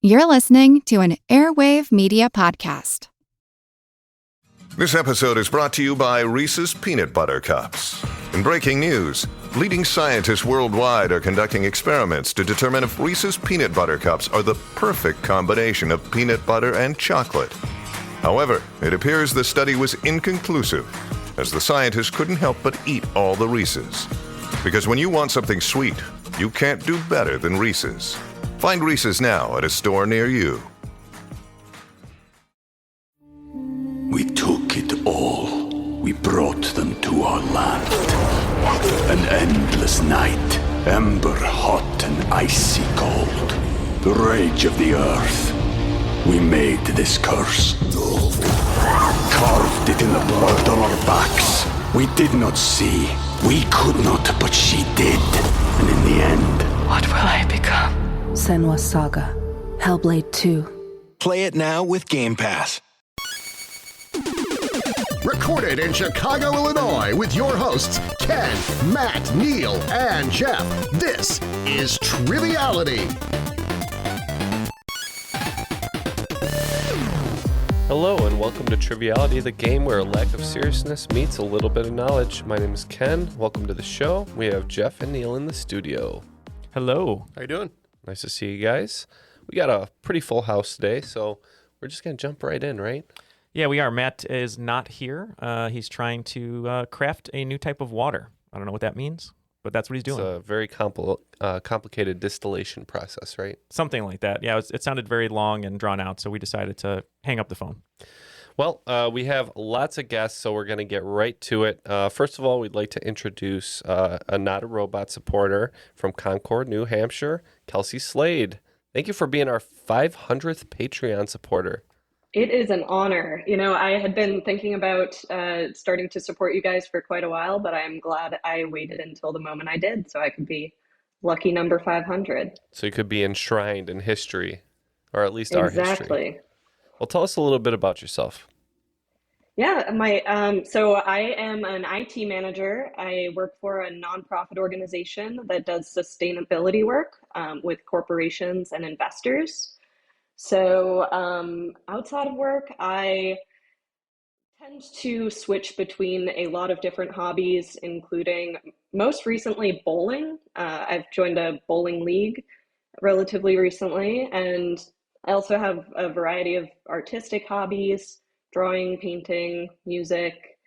You're listening to an Airwave Media podcast. This episode is brought to you by Reese's Peanut Butter Cups. In breaking news, leading scientists worldwide are conducting experiments to determine if Reese's Peanut Butter Cups are the perfect combination of peanut butter and chocolate. However, it appears the study was inconclusive, as the scientists couldn't help but eat all the Reese's. Because when you want something sweet, you can't do better than Reese's. Find Reese's now at a store near you. We took it all. We brought them to our land. An endless night, ember hot and icy cold. The rage of the earth. We made this curse. Carved it in the blood on our backs. We did not see. We could not, but she did. And in the end... What will I become? Senua's Saga. Hellblade 2. Play it now with Game Pass. Recorded in Chicago, Illinois, with your hosts, Ken, Matt, Neal, and Jeff. This is Triviality. Hello and welcome to Triviality, the game where a lack of seriousness meets a little bit of knowledge. My name is Ken. Welcome to the show. We have Jeff and Neal in the studio. Hello. How you doing? Nice to see you guys. We got a pretty full house today, so we're just going to jump right in, right? Yeah, we are. Matt is not here. He's trying to craft a new type of water. I don't know what that means, but that's what he's doing. It's a very complicated distillation process, right? Something like that. Yeah, it sounded very long and drawn out, so we decided to hang up the phone. Well, we have lots of guests, so we're going to get right to it. First of all, we'd like to introduce a Not a Robot supporter from Concord, New Hampshire, Kelsey Slade. Thank you for being our 500th Patreon supporter. It is an honor. You know, I had been thinking about starting to support you guys for quite a while, but I'm glad I waited until the moment I did, so I could be lucky number 500. So you could be enshrined in history, or at least our history. Exactly. Well, tell us a little bit about yourself. Yeah, so I am an IT manager. I work for a nonprofit organization that does sustainability work with corporations and investors. So outside of work, I tend to switch between a lot of different hobbies, including most recently bowling. I've joined a bowling league relatively recently, and I also have a variety of artistic hobbies, drawing, painting, music,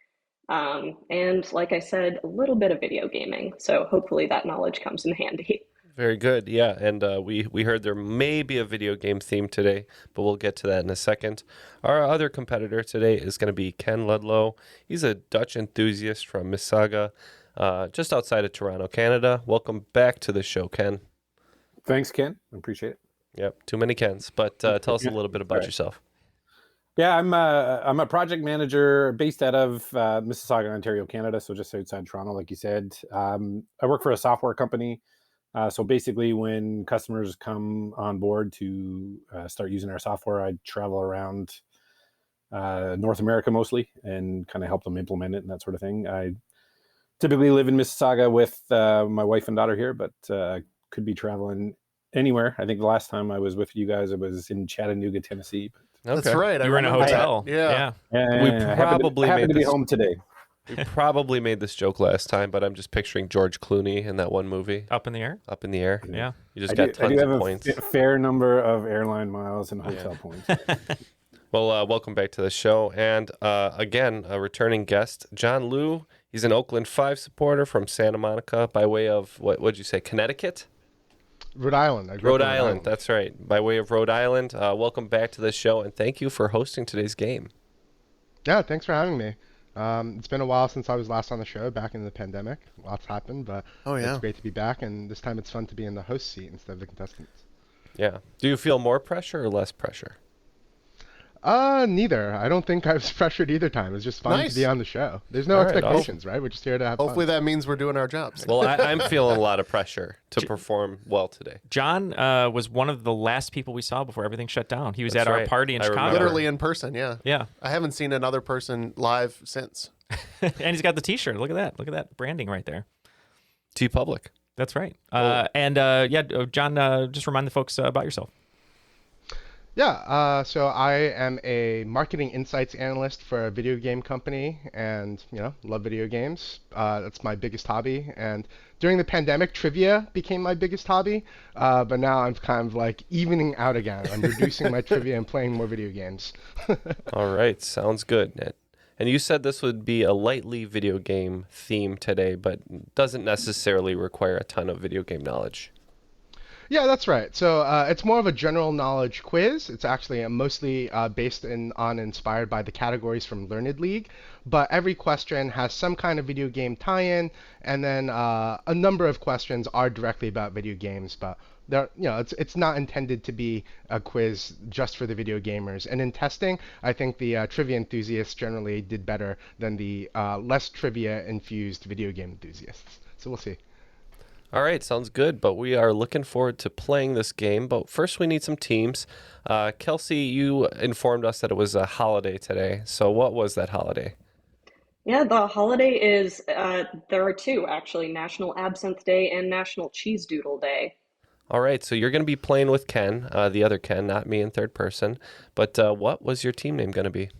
and like I said, a little bit of video gaming. So hopefully that knowledge comes in handy. Very good, yeah, and we heard there may be a video game theme today, but we'll get to that in a second. Our other competitor today is going to be Ken Ludlow. He's a Dutch enthusiast from Mississauga, just outside of Toronto, Canada. Welcome back to the show, Ken. Thanks, Ken. I appreciate it. Yep, too many Kens, but tell us a little bit about yourself. Yeah, I'm a project manager based out of Mississauga, Ontario, Canada, so just outside Toronto, like you said. I work for a software company. So basically, when customers come on board to start using our software, I travel around North America mostly and kind of help them implement it and that sort of thing. I typically live in Mississauga with my wife and daughter here, but could be traveling anywhere. I think the last time I was with you guys, I was in Chattanooga, Tennessee. Okay. That's right. You were in a hotel. Yeah. We probably happened to be this home today. We probably made this joke last time, but I'm just picturing George Clooney in that one movie. Up in the air? Up in the air. Yeah. You just got tons of points. I do have a fair number of airline miles and hotel points. Well, welcome back to the show. And again, a returning guest, John Liu. He's an Oakland 5 supporter from Santa Monica by way of, what'd you say, Connecticut? Rhode Island. Rhode Island, that's right. By way of Rhode Island. Welcome back to the show, and thank you for hosting today's game. Yeah, thanks for having me. It's been a while since I was last on the show, back in the pandemic. Lots happened, but it's great to be back, and this time it's fun to be in the host seat instead of the contestants. Yeah. Do you feel more pressure or less pressure? Neither. I don't think I was pressured either time. It's just fun to be on the show. There's no expectations, right? We're just here to have Hopefully fun. That means we're doing our jobs. Well, I'm feeling a lot of pressure to perform well today. John was one of the last people we saw before everything shut down. He was at our party in Chicago. Literally in person, yeah. Yeah. I haven't seen another person live since. And he's got the T-shirt. Look at that. Look at that branding right there. T-Public. That's right. John, just remind the folks about yourself. Yeah, so I am a marketing insights analyst for a video game company and, love video games. That's my biggest hobby. And during the pandemic, trivia became my biggest hobby. But now I'm kind of like evening out again. I'm reducing my trivia and playing more video games. All right, sounds good. And you said this would be a lightly video game theme today, but doesn't necessarily require a ton of video game knowledge. Yeah, that's right. So it's more of a general knowledge quiz. It's actually mostly inspired by the categories from Learned League, but every question has some kind of video game tie-in, and then a number of questions are directly about video games, but it's not intended to be a quiz just for the video gamers. And in testing, I think the trivia enthusiasts generally did better than the less trivia-infused video game enthusiasts. So we'll see. All right, sounds good, but we are looking forward to playing this game. But first, we need some teams. Kelsey, you informed us that it was a holiday today. So what was that holiday? Yeah, the holiday is, there are two, actually, National Absinthe Day and National Cheese Doodle Day. All right, so you're going to be playing with Ken, the other Ken, not me in third person. But what was your team name going to be?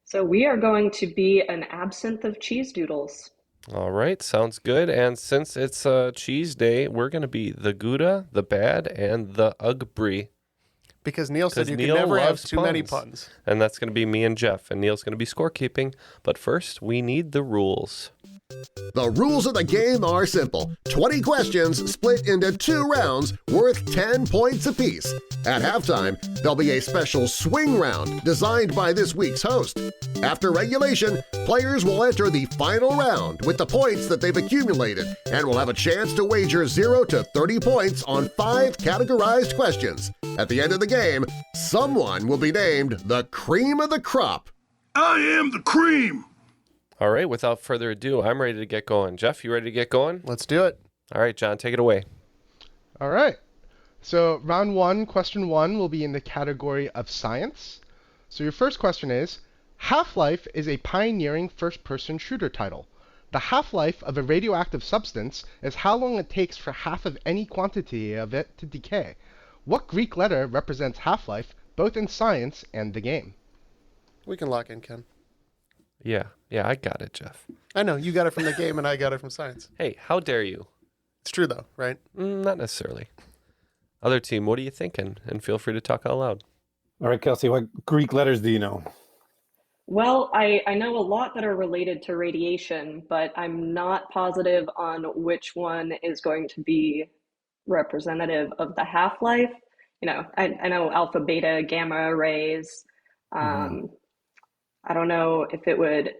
So we are going to be an absinthe of cheese doodles. All right, sounds good. And since it's cheese day, we're going to be the Gouda, the Bad, and the Brie. Because Neal said you can never have too many puns. And that's going to be me and Jeff. And Neal's going to be scorekeeping. But first, we need the rules. The rules of the game are simple. 20 questions split into 2 rounds worth 10 points apiece. At halftime, there'll be a special swing round designed by this week's host. After regulation, players will enter the final round with the points that they've accumulated and will have a chance to wager 0 to 30 points on 5 categorized questions. At the end of the game, someone will be named the cream of the crop. I am the cream! All right, without further ado, I'm ready to get going. Jeff, you ready to get going? Let's do it. All right, John, take it away. All right. So round 1, question 1 will be in the category of science. So your first question is, Half-Life is a pioneering first-person shooter title. The half-life of a radioactive substance is how long it takes for half of any quantity of it to decay. What Greek letter represents half-life, both in science and the game? We can lock in, Ken. Yeah, I got it, Jeff. I know, you got it from the game and I got it from science. Hey, how dare you? It's true, though, right? Not necessarily. Other team, what are you thinking? And feel free to talk out loud. All right, Kelsey, what Greek letters do you know? Well, I know a lot that are related to radiation, but I'm not positive on which one is going to be representative of the half-life. I know alpha, beta, gamma rays. I don't know if it would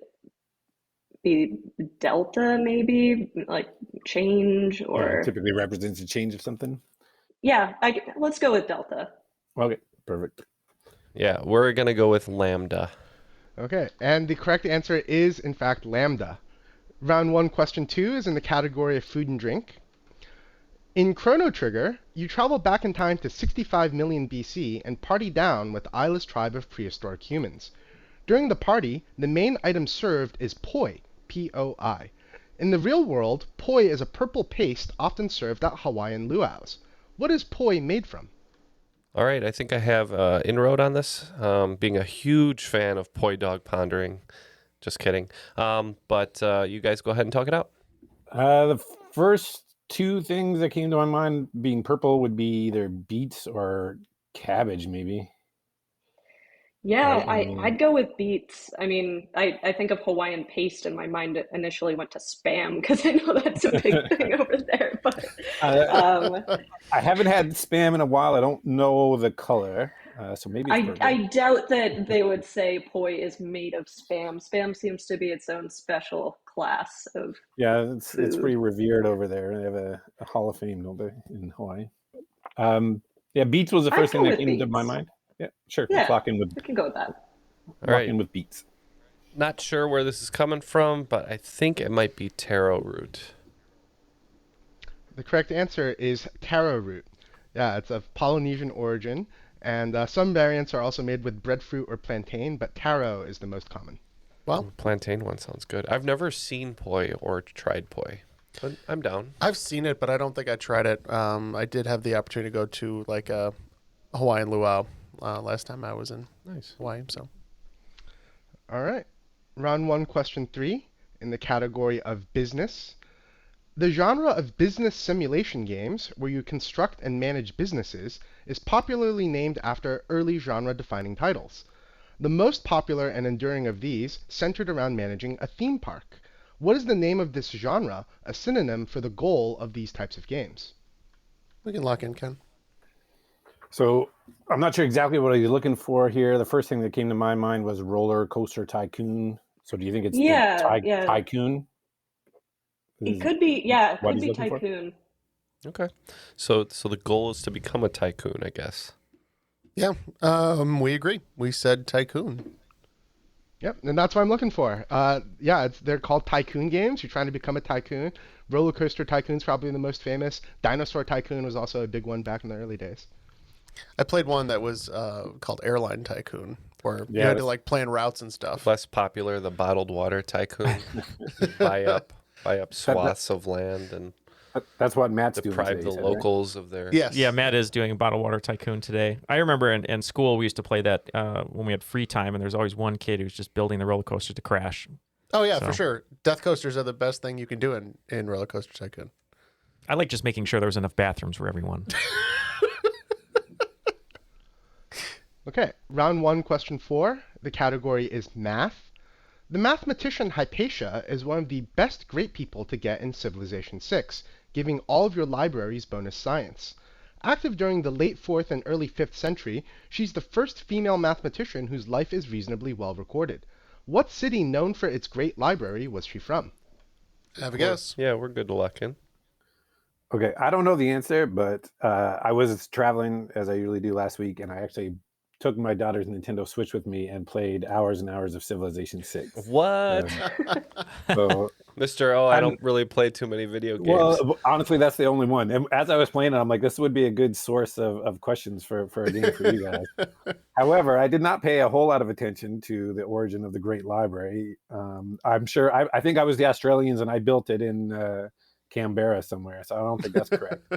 be delta, maybe, like change or... typically represents a change of something? Yeah, let's go with delta. Okay, perfect. Yeah, we're going to go with lambda. Okay, and the correct answer is, in fact, lambda. Round 1, question 2 is in the category of food and drink. In Chrono Trigger, you travel back in time to 65 million BC and party down with the eyeless tribe of prehistoric humans. During the party, the main item served is poi, P-O-I. In the real world, poi is a purple paste often served at Hawaiian luau's. What is poi made from? All right, I think I have inroad on this, being a huge fan of poi dog pondering. Just kidding. But you guys go ahead and talk it out. The first 2 things that came to my mind being purple would be either beets or cabbage, maybe. Yeah, I'd go with beets. I mean, I think of Hawaiian paste and my mind initially went to Spam because I know that's a big thing over there. But I haven't had Spam in a while. I don't know the color, so maybe it's purple. I doubt that they would say poi is made of Spam. Spam seems to be its own special class of it's pretty revered over there. They have a Hall of Fame, don't they, in Hawaii? Beets was the first thing that came to my mind. Yeah, sure. Yeah, lock in with. We can go with that. All right. In with beets. Not sure where this is coming from, but I think it might be taro root. The correct answer is taro root. Yeah, it's of Polynesian origin, and some variants are also made with breadfruit or plantain, but taro is the most common. Well, plantain one sounds good. I've never seen poi or tried poi, but I'm down. I've seen it, but I don't think I tried it. I did have the opportunity to go to like a Hawaiian luau last time I was in Hawaii. So, All right. Round 1, question 3, in the category of business. The genre of business simulation games, where you construct and manage businesses, is popularly named after early genre-defining titles. The most popular and enduring of these centered around managing a theme park. What is the name of this genre, a synonym for the goal of these types of games? we can lock in, Ken. So I'm not sure exactly what you're looking for here. The first thing that came to my mind was Roller Coaster Tycoon. So do you think it's Tycoon? It could be, it could be Tycoon. Okay. So the goal is to become a tycoon, I guess. Yeah, we agree. We said Tycoon. Yep, and that's what I'm looking for. They're called tycoon games. You're trying to become a tycoon. Roller Coaster Tycoon's probably the most famous. Dinosaur Tycoon was also a big one back in the early days. I played one that was called Airline Tycoon, where you had to like plan routes and stuff. Less popular, the bottled water tycoon. buy up swaths of land and that's what Matt's doing. Deprive the locals of their. Yes. Yeah, Matt is doing Bottled Water Tycoon today. I remember in school we used to play that when we had free time, and there's always one kid who's just building the roller coaster to crash. Oh yeah, for sure. Death coasters are the best thing you can do in Roller Coaster Tycoon. I like just making sure there was enough bathrooms for everyone. Okay, round 1, question 4. The category is math. The mathematician Hypatia is one of the best great people to get in Civilization 6, giving all of your libraries bonus science. Active during the late 4th and early 5th century, she's the first female mathematician whose life is reasonably well recorded. What city known for its great library was she from? Have a guess. Yeah, we're good to lock in. Okay, I don't know the answer, but I was traveling, as I usually do last week, and I actually took my daughter's Nintendo Switch with me and played hours and hours of Civilization 6. What? So, Mr. I don't really play too many video games. Well, honestly, that's the only one. And as I was playing it, I'm like, this would be a good source of questions for a game for you guys. However, I did not pay a whole lot of attention to the origin of the Great Library. I'm sure, I think I was the Australians and I built it in Canberra somewhere. So I don't think that's correct.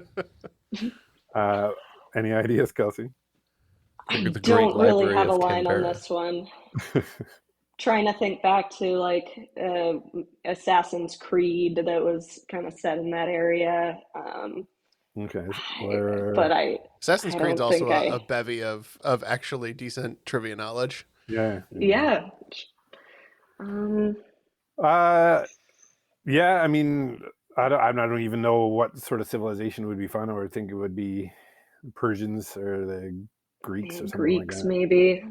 Any ideas, Kelsey? I don't really have a line on this one. Trying to think back to like Assassin's Creed that was kind of set in that area. Okay. Assassin's Creed's also a bevy of actually decent trivia knowledge. Yeah. Yeah. Yeah, I mean, I don't even know what sort of civilization would be fun. I would think it would be Persians or the Greeks or something Greeks, like that. maybe.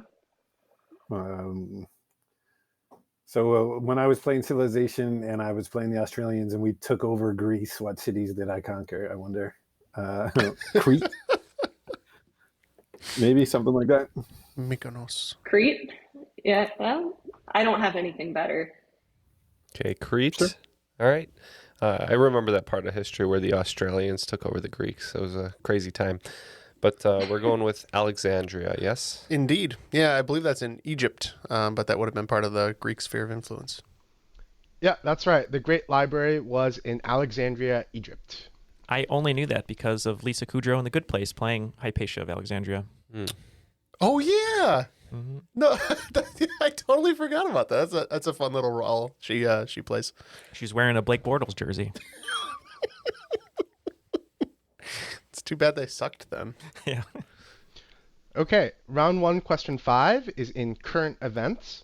So when I was playing Civilization and I was playing the Australians and we took over Greece, what cities did I conquer? I wonder. Crete? Maybe something like that. Mykonos. Crete? Yeah, well, I don't have anything better. Okay, Crete. Sure. All right. I remember that part of history where the Australians took over the Greeks. It was a crazy time. But we're going with Alexandria, yes? Indeed. Yeah, I believe that's in Egypt, but that would have been part of the Greek sphere of influence. Yeah, that's right. The Great Library was in Alexandria, Egypt. I only knew that because of Lisa Kudrow in The Good Place playing Hypatia of Alexandria. Oh, yeah. Mm-hmm. No, I totally forgot about that. That's a fun little role she plays. She's wearing a Blake Bortles jersey. It's too bad they sucked then. Yeah. Okay, round 1, question 5 is in current events.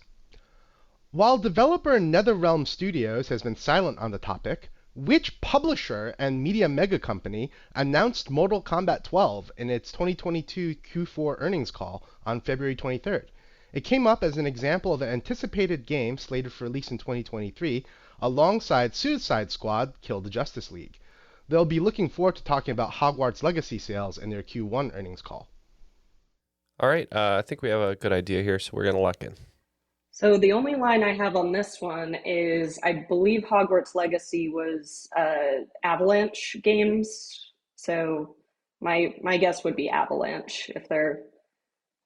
While developer NetherRealm Studios has been silent on the topic, which publisher and media mega company announced Mortal Kombat 12 in its 2022 Q4 earnings call on February 23rd? It came up as an example of an anticipated game slated for release in 2023 alongside Suicide Squad Kill the Justice League. They'll be looking forward to talking about Hogwarts Legacy sales in their Q1 earnings call. All right, I think we have a good idea here, so we're going to lock in. So the only line I have on this one is I believe Hogwarts Legacy was Avalanche Games. So my guess would be Avalanche if they're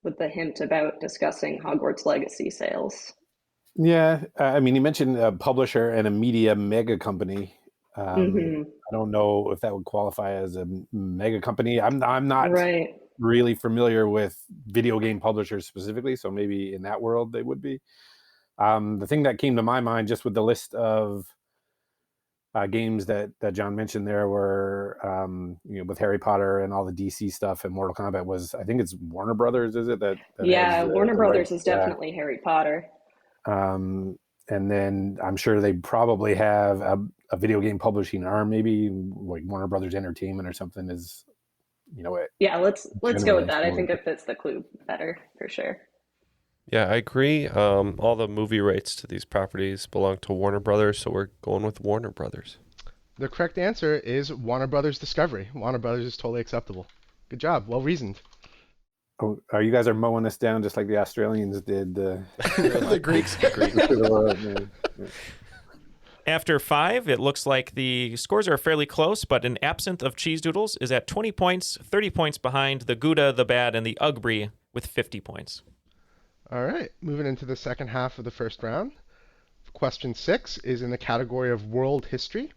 with the hint about discussing Hogwarts Legacy sales. Yeah, I mean, you mentioned a publisher and a media mega company. I don't know if that would qualify as a mega company. I'm not right. really familiar with video game publishers specifically, so maybe in that world they would be. The thing that came to my mind just with the list of games that John mentioned there were, with Harry Potter and all the DC stuff and Mortal Kombat was, I think it's Warner Brothers, is it? That Yeah, has Warner the Brothers rights? is definitely Harry Potter. And then I'm sure they probably have a video game publishing arm, maybe like Warner Brothers Entertainment or something is, Yeah, let's go with that. I think it fits the clue better for sure. Yeah, I agree. All the movie rights to these properties belong to Warner Brothers, so we're going with Warner Brothers. The correct answer is Warner Brothers Discovery. Warner Brothers is totally acceptable. Good job. Well reasoned. Oh, you guys are mowing us down just like the Australians did. The Greeks. After 5, it looks like the scores are fairly close, but an absinthe of cheese doodles is at 20 points, 30 points behind the Gouda, the Bad, and the Ugh-Brie with 50 points. All right, moving into the second half of the first round. Question 6 is in the category of world history.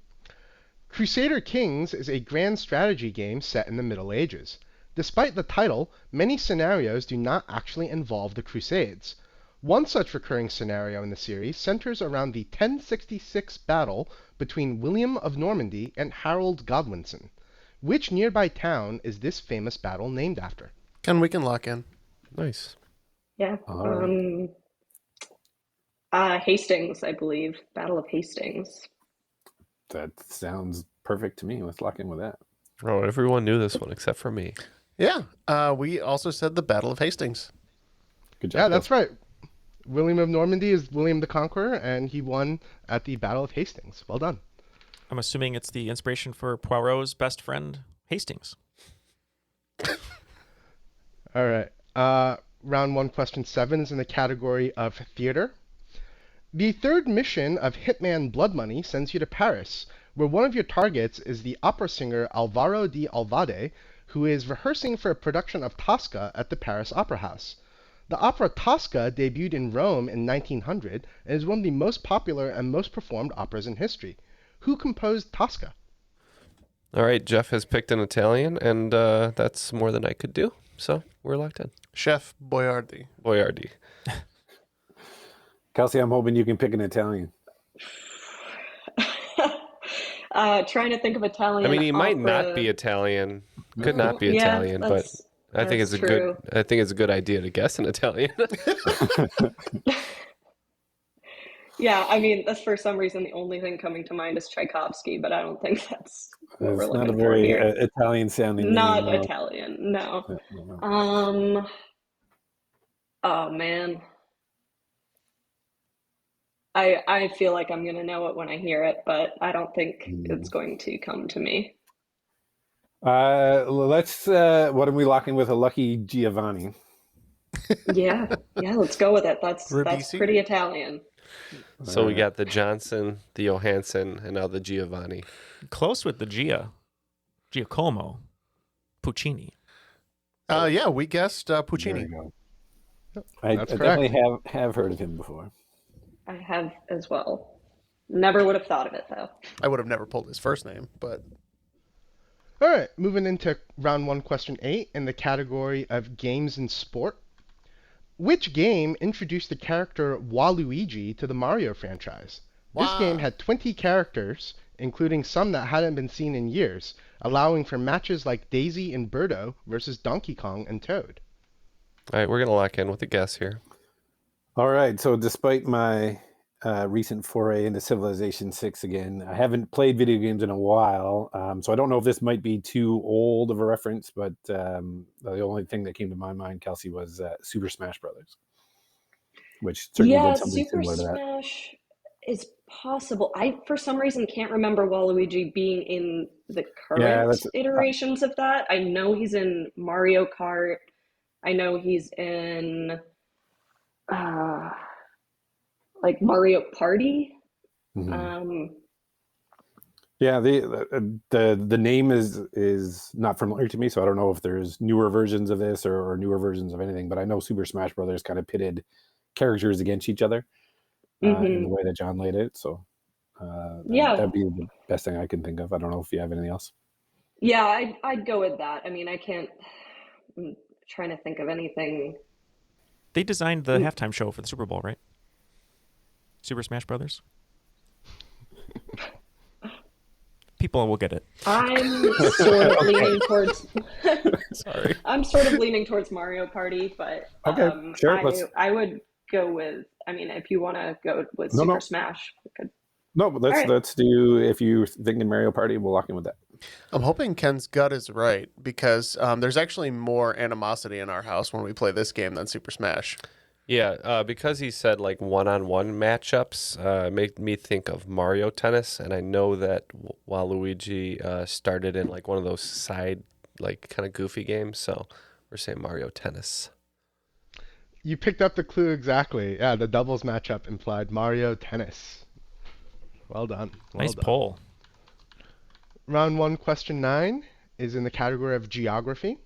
Crusader Kings is a grand strategy game set in the Middle Ages. Despite the title, many scenarios do not actually involve the Crusades. One such recurring scenario in the series centers around the 1066 battle between William of Normandy and Harold Godwinson. Which nearby town is this famous battle named after? We can lock in. Nice. Yeah. Hastings, I believe. Battle of Hastings. That sounds perfect to me. Let's lock in with that. Oh, everyone knew this one except for me. Yeah. We also said the Battle of Hastings. Good job. Yeah, that's right. William of Normandy is William the Conqueror, and he won at the Battle of Hastings. Well done. I'm assuming it's the inspiration for Poirot's best friend, Hastings. All right. Round 1, question 7 is in the category of theater. The third mission of Hitman Blood Money sends you to Paris, where one of your targets is the opera singer Alvaro de Alvade, who is rehearsing for a production of Tosca at the Paris Opera House. The opera Tosca debuted in Rome in 1900 and is one of the most popular and most performed operas in history. Who composed Tosca? All right, Jeff has picked an Italian, and that's more than I could do, so we're locked in. Chef Boyardee. Kelsey, I'm hoping you can pick an Italian. Trying to think of Italian. I mean, he might opera. not be Italian. Could not be Italian, but I think it's a good idea to guess an Italian. Yeah, I mean, that's for some reason the only thing coming to mind is Tchaikovsky, but I don't think that's what we're looking for here. Not a very Italian sounding Not name, Italian, no. Oh man. I feel like I'm gonna know it when I hear it, but I don't think it's going to come to me. Let's what are we locking with? A Lucky Giovanni. Yeah, let's go with it. That's pretty Italian. So we got the Johnson, the Johansson, and now the Giovanni. Close with the Giacomo, Puccini. Yeah, we guessed Puccini. There you go. I definitely have heard of him before. I have as well. Never would have thought of it, though. I would have never pulled his first name, but... All right, moving into round 1, question 8 in the category of games and sport. Which game introduced the character Waluigi to the Mario franchise? This game had 20 characters, including some that hadn't been seen in years, allowing for matches like Daisy and Birdo versus Donkey Kong and Toad. All right, we're going to lock in with a guess here. All right, so despite my recent foray into Civilization 6 again, I haven't played video games in a while, so I don't know if this might be too old of a reference, but the only thing that came to my mind, Kelsey, was Super Smash Brothers, which certainly did something similar to that. Super Smash is possible. I, for some reason, can't remember Waluigi being in the current iterations of that. I know he's in Mario Kart. I know he's in... like Mario Party. Mm-hmm. Yeah, the name is not familiar to me, so I don't know if there's newer versions of this or newer versions of anything. But I know Super Smash Brothers kind of pitted characters against each other in the way that John laid it. So that'd be the best thing I can think of. I don't know if you have anything else. Yeah, I'd go with that. I mean, I can't I'm trying to think of anything. They designed the halftime show for the Super Bowl, right? Super Smash Brothers. People will get it. I'm sort of leaning towards. Sorry. I'm sort of leaning towards Mario Party, but sure. I would go with. I mean, if you want to go with Super Smash, we could. No, but let's do. If you're thinking Mario Party, we'll lock in with that. I'm hoping Ken's gut is right because there's actually more animosity in our house when we play this game than Super Smash. Yeah, because he said like one-on-one matchups made me think of Mario Tennis, and I know that Waluigi started in like one of those side, like kind of goofy games, so we're saying Mario Tennis. You picked up the clue exactly. Yeah, the doubles matchup implied Mario Tennis. Well done. Nice poll. Round 1, question 9 is in the category of geography.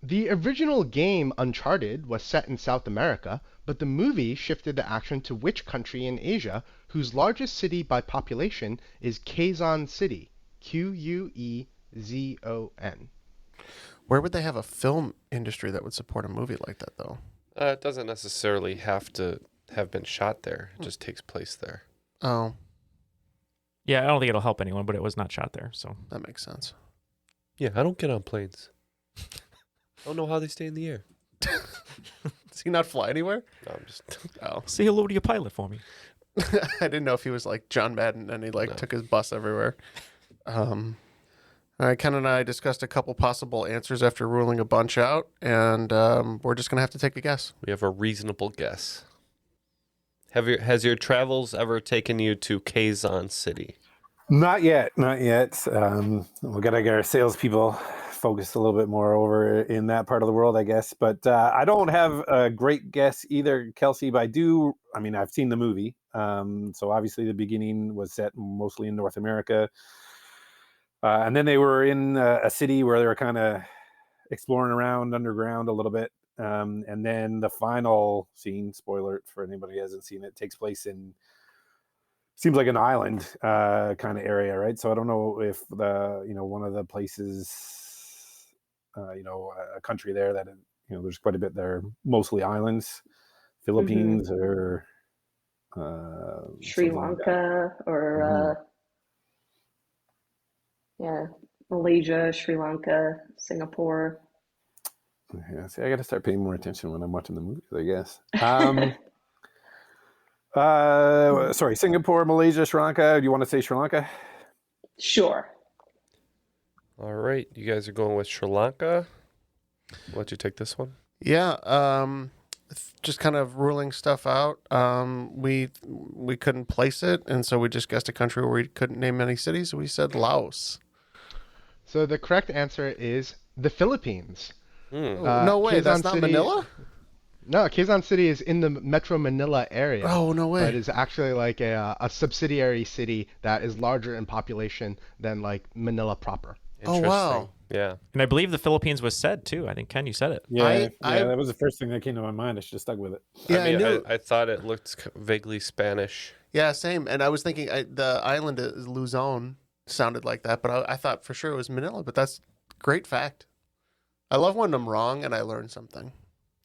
The original game Uncharted was set in South America, but the movie shifted the action to which country in Asia whose largest city by population is Quezon City? Quezon. Where would they have a film industry that would support a movie like that, though? It doesn't necessarily have to have been shot there. It just takes place there. Oh. Yeah, I don't think it'll help anyone, but it was not shot there, so that makes sense. Yeah, I don't get on planes. I don't know how they stay in the air. Does he not fly anywhere? No, I'm just. Oh. Say hello to your pilot for me. I didn't know if he was like John Madden and he took his bus everywhere. All right, Ken and I discussed a couple possible answers after ruling a bunch out, and we're just gonna have to take a guess. We have a reasonable guess. Has your travels ever taken you to Quezon City? Not yet. We gotta get our salespeople focused a little bit more over in that part of the world, I guess. But I don't have a great guess either, Kelsey. But I've seen the movie. So obviously the beginning was set mostly in North America. And then they were in a city where they were kind of exploring around underground a little bit. And then the final scene, spoiler for anybody who hasn't seen it, takes place seems like an island kind of area, right? So I don't know if one of the places, a country there that, there's quite a bit there, mostly islands, Philippines or Sri Lanka or Malaysia, Sri Lanka, Singapore. Yeah, see, I got to start paying more attention when I'm watching the movies, I guess. Sorry, Singapore, Malaysia, Sri Lanka. Do you want to say Sri Lanka? Sure. All right, you guys are going with Sri Lanka. I'll let you take this one. Yeah, just kind of ruling stuff out. We couldn't place it, and so we just guessed a country where we couldn't name any cities. So we said Laos. So the correct answer is the Philippines. No way, that's not Manila? No, Quezon City is in the Metro Manila area. Oh, no way. But it's actually like a subsidiary city that is larger in population than like Manila proper. Oh, wow. Yeah. And I believe the Philippines was said too. I think, Ken, you said it. Yeah, that was the first thing that came to my mind. I should have stuck with it. Yeah, I thought it looked vaguely Spanish. Yeah, same. And I was thinking the island is Luzon sounded like that, but I thought for sure it was Manila. But that's great fact. I love when I'm wrong and I learn something.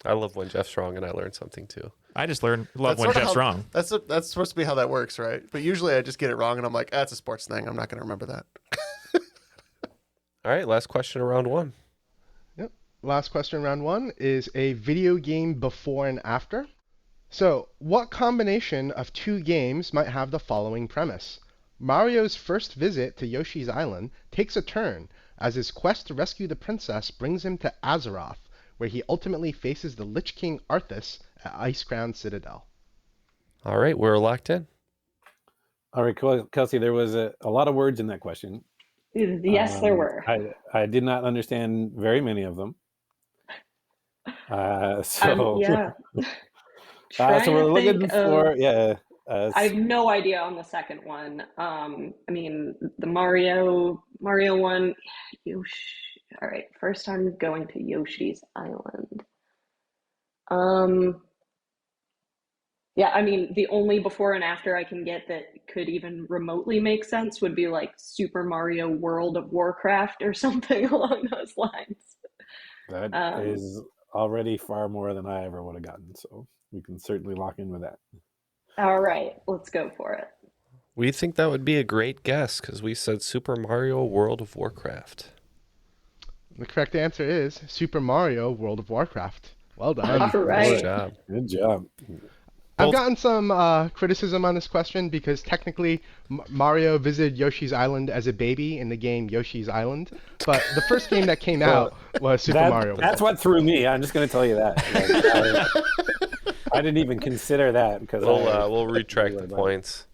I love when Jeff's wrong and I learn something too. I just love when Jeff's wrong. That's supposed to be how that works, right? But usually I just get it wrong and I'm like, that's a sports thing. I'm not going to remember that. All right, last question of round 1. Yep. Last question, round 1, is a video game before and after. So, what combination of two games might have the following premise? Mario's first visit to Yoshi's Island takes a turn as his quest to rescue the princess brings him to Azeroth, where he ultimately faces the Lich King Arthas at Icecrown Citadel. All right, we're locked in. All right, Kelsey, there was a lot of words in that question. Yes, there were. I did not understand very many of them. Yeah. So we're looking for I have no idea on the second one. The Mario one. Yoshi. All right, first time going to Yoshi's Island. The only before and after I can get that could even remotely make sense would be like Super Mario World of Warcraft or something along those lines. That is already far more than I ever would have gotten, so we can certainly lock in with that. All right, let's go for it. We think that would be a great guess because we said Super Mario World of Warcraft. The correct answer is Super Mario World of Warcraft. Well done. All right. Good job. Good job. I've gotten some criticism on this question because technically Mario visited Yoshi's Island as a baby in the game Yoshi's Island, but the first game that came out was Super Mario World. That's what threw me. I'm just going to tell you that. Like, I didn't even consider that because we'll retract the points.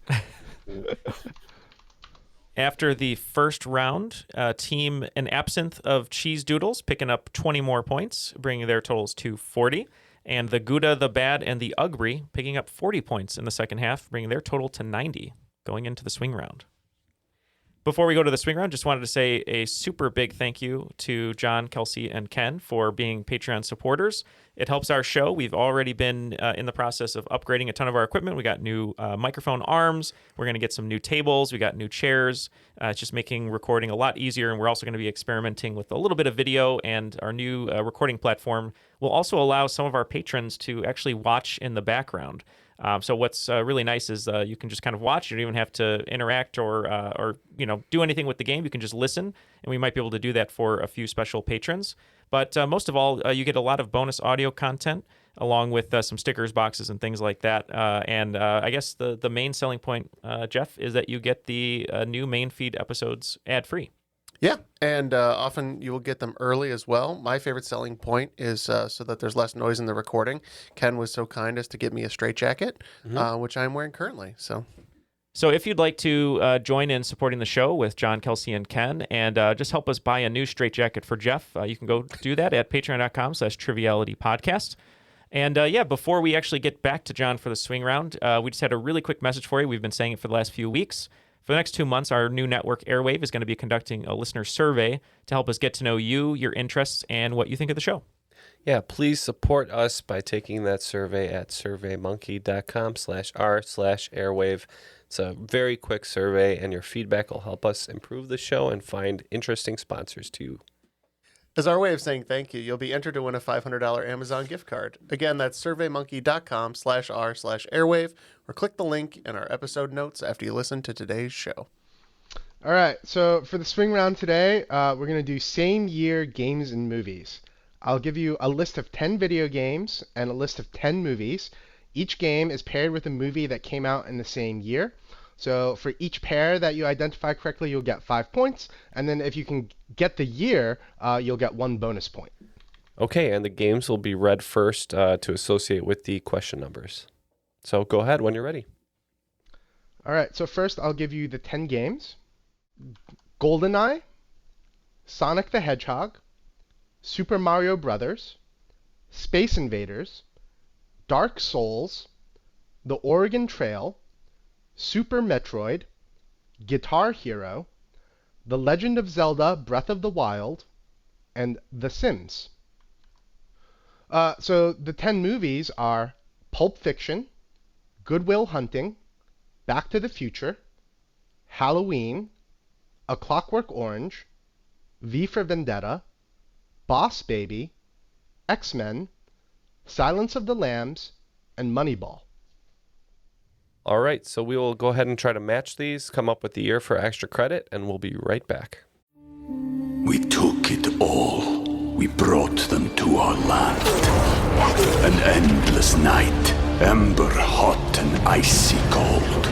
After the first round, team An Absinthe of Cheese Doodles picking up 20 more points, bringing their totals to 40. And the Gouda, the Bad, and the Ugbri picking up 40 points in the second half, bringing their total to 90 going into the swing round. Before we go to the swing round, just wanted to say a super big thank you to John, Kelsey, and Ken for being Patreon supporters. It helps our show. We've already been in the process of upgrading a ton of our equipment. We got new microphone arms. We're going to get some new tables. We got new chairs. It's just making recording a lot easier. And we're also going to be experimenting with a little bit of video. And our new recording platform will also allow some of our patrons to actually watch in the background. So what's really nice is you can just kind of watch. You don't even have to interact or do anything with the game. You can just listen, and we might be able to do that for a few special patrons. But most of all, you get a lot of bonus audio content along with some stickers, boxes, and things like that. And I guess the main selling point, Jeff, is that you get the new main feed episodes ad-free. Yeah, and often you will get them early as well. My favorite selling point is so that there's less noise in the recording. Ken was so kind as to get me a straitjacket, which I'm wearing currently. So if you'd like to join in supporting the show with John, Kelsey, and Ken, and just help us buy a new straitjacket for Jeff, you can go do that at patreon.com/trivialitypodcast. And before we actually get back to John for the swing round, we just had a really quick message for you. We've been saying it for the last few weeks. For the next 2 months, our new network, Airwave, is going to be conducting a listener survey to help us get to know you, your interests, and what you think of the show. Yeah, please support us by taking that survey at surveymonkey.com/r/airwave. It's a very quick survey, and your feedback will help us improve the show and find interesting sponsors to you. As our way of saying thank you, you'll be entered to win a $500 Amazon gift card. Again, that's surveymonkey.com/r/airwave, or click the link in our episode notes after you listen to today's show. All right, so for the swing round today, we're going to do same year games and movies. I'll give you a list of 10 video games and a list of 10 movies. Each game is paired with a movie that came out in the same year. So for each pair that you identify correctly, you'll get 5 points. And then if you can get the year, you'll get 1 bonus point. Okay, and the games will be read first to associate with the question numbers. So go ahead when you're ready. All right, so first I'll give you the 10 games. GoldenEye, Sonic the Hedgehog, Super Mario Brothers, Space Invaders, Dark Souls, The Oregon Trail, Super Metroid, Guitar Hero, The Legend of Zelda Breath of the Wild, and The Sims. So the 10 movies are Pulp Fiction, Good Will Hunting, Back to the Future, Halloween, A Clockwork Orange, V for Vendetta, Boss Baby, X-Men, Silence of the Lambs, and Moneyball. All right, so we will go ahead and try to match these, come up with the year for extra credit, and we'll be right back. We took it all. We brought them to our land. An endless night, ember hot and icy cold.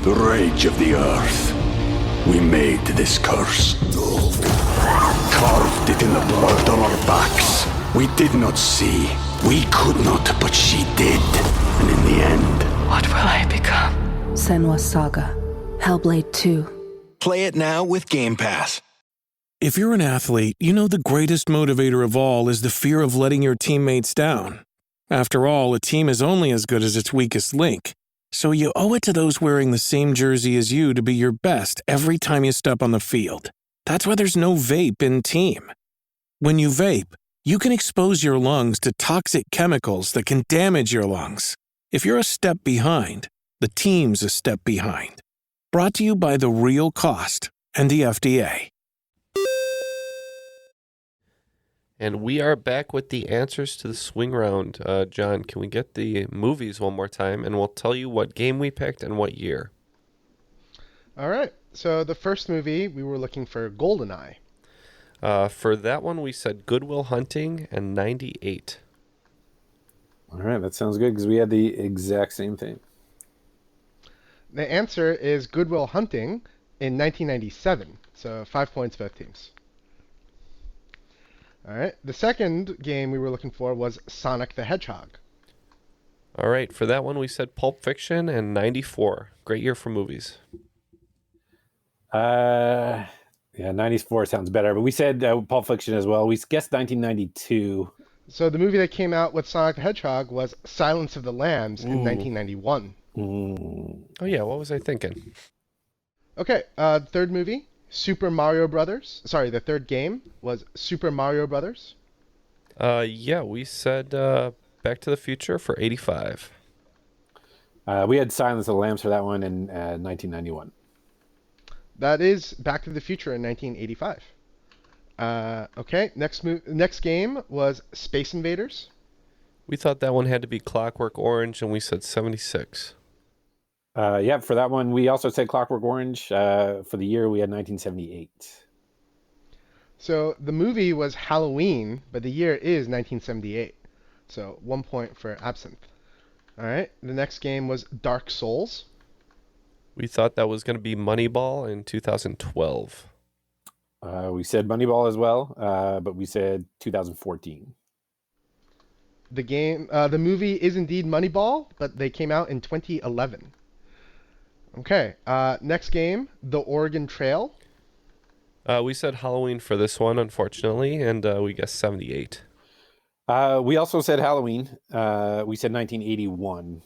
The rage of the earth. We made this curse. Carved it in the blood on our backs. We did not see. We could not, but she did. And in the end, what will I become? Senua's Saga. Hellblade 2. Play it now with Game Pass. If you're an athlete, you know the greatest motivator of all is the fear of letting your teammates down. After all, a team is only as good as its weakest link. So you owe it to those wearing the same jersey as you to be your best every time you step on the field. That's why there's no vape in team. When you vape, you can expose your lungs to toxic chemicals that can damage your lungs. If you're a step behind, the team's a step behind. Brought to you by The Real Cost and the FDA. And we are back with the answers to the swing round. John, can we get the movies one more time? And we'll tell you what game we picked and what year. All right. So the first movie, we were looking for GoldenEye. For that one, we said Good Will Hunting and 98. All right, that sounds good because we had the exact same thing. The answer is Good Will Hunting in 1997. So 5 points both teams. All right. The second game we were looking for was Sonic the Hedgehog. All right. For that one, we said Pulp Fiction and 94. Great year for movies. Yeah, 94 sounds better, but we said Pulp Fiction as well. We guessed 1992. So the movie that came out with Sonic the Hedgehog was Silence of the Lambs in 1991. Oh, yeah. What was I thinking? Okay. Third movie, Super Mario Brothers. Sorry, the third game was Super Mario Brothers. Yeah, we said Back to the Future for 85. We had Silence of the Lambs for that one in 1991. That is Back to the Future in 1985. Okay, next game was Space Invaders. We thought that one had to be Clockwork Orange, and we said 76. Yeah, for that one, we also said Clockwork Orange. For the year, we had 1978. So the movie was Halloween, but the year is 1978. So 1 point for Absinthe. All right, the next game was Dark Souls. We thought that was going to be Moneyball in 2012. We said Moneyball as well, but we said 2014. The movie is indeed Moneyball, but they came out in 2011. Okay, next game, The Oregon Trail. We said Halloween for this one, unfortunately, and we guessed 78. We also said Halloween. We said 1981.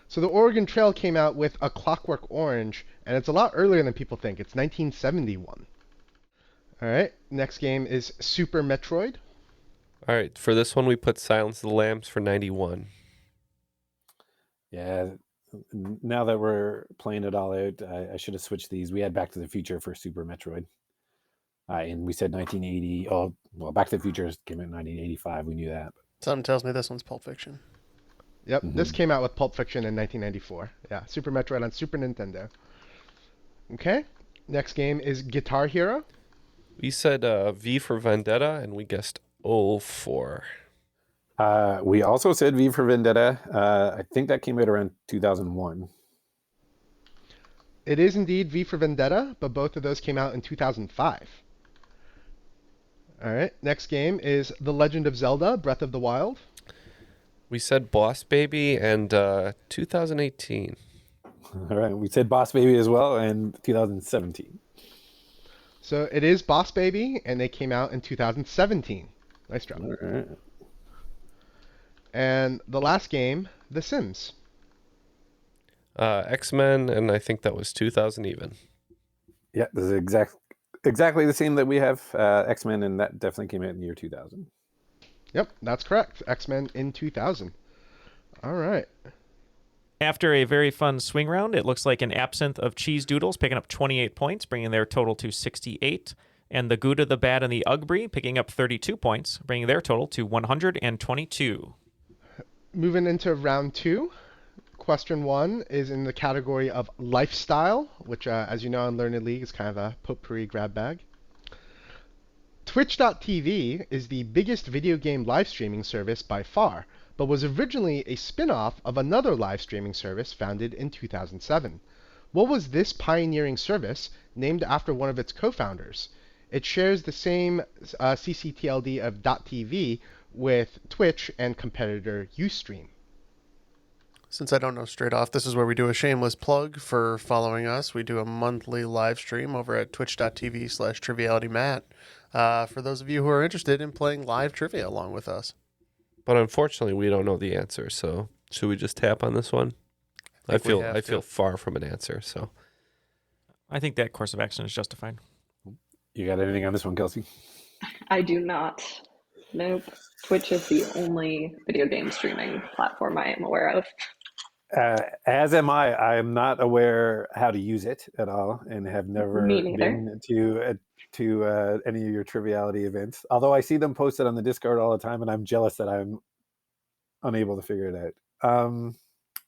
So The Oregon Trail came out with A Clockwork Orange, and it's a lot earlier than people think. It's 1971. All right, next game is Super Metroid. All right, for this one, we put Silence of the Lambs for 91. Yeah, now that we're playing it all out, I should have switched these. We had Back to the Future for Super Metroid. And we said 1980. Oh, well, Back to the Future came out in 1985. We knew that. Something tells me this one's Pulp Fiction. Yep, This came out with Pulp Fiction in 1994. Yeah, Super Metroid on Super Nintendo. Okay, next game is Guitar Hero. We said V for Vendetta, and we guessed 04. We also said V for Vendetta. I think that came out around 2001. It is indeed V for Vendetta, but both of those came out in 2005. All right, next game is The Legend of Zelda, Breath of the Wild. We said Boss Baby and 2018. All right, we said Boss Baby as well and 2017. So it is Boss Baby, and they came out in 2017. Nice job. All right. And the last game, The Sims. X-Men, and I think that was 2000 even. Yeah, this is exactly the same that we have, X-Men, and that definitely came out in the year 2000. Yep, that's correct. X-Men in 2000. All right. After a very fun swing round, it looks like an Absinthe of Cheese Doodles picking up 28 points, bringing their total to 68. And the Gouda, the Bad, and the Ugbri picking up 32 points, bringing their total to 122. Moving into round two. Question one is in the category of lifestyle, which, as you know, in Learned League is kind of a potpourri grab bag. Twitch.tv is the biggest video game live streaming service by far, but was originally a spin-off of another live streaming service founded in 2007. What was this pioneering service named after one of its co-founders? It shares the same CCTLD of .tv with Twitch and competitor Ustream. Since I don't know straight off, this is where we do a shameless plug for following us. We do a monthly live stream over at twitch.tv/trivialitymat for those of you who are interested in playing live trivia along with us. But unfortunately, we don't know the answer, so should we just tap on this one? I feel far from an answer, so I think that course of action is justified. You got anything on this one, Kelsey? I do not. Nope. Twitch is the only video game streaming platform I am aware of. As am I. I am not aware how to use it at all and have never been to to any of your Triviality events. Although I see them posted on the Discord all the time, and I'm jealous that I'm unable to figure it out.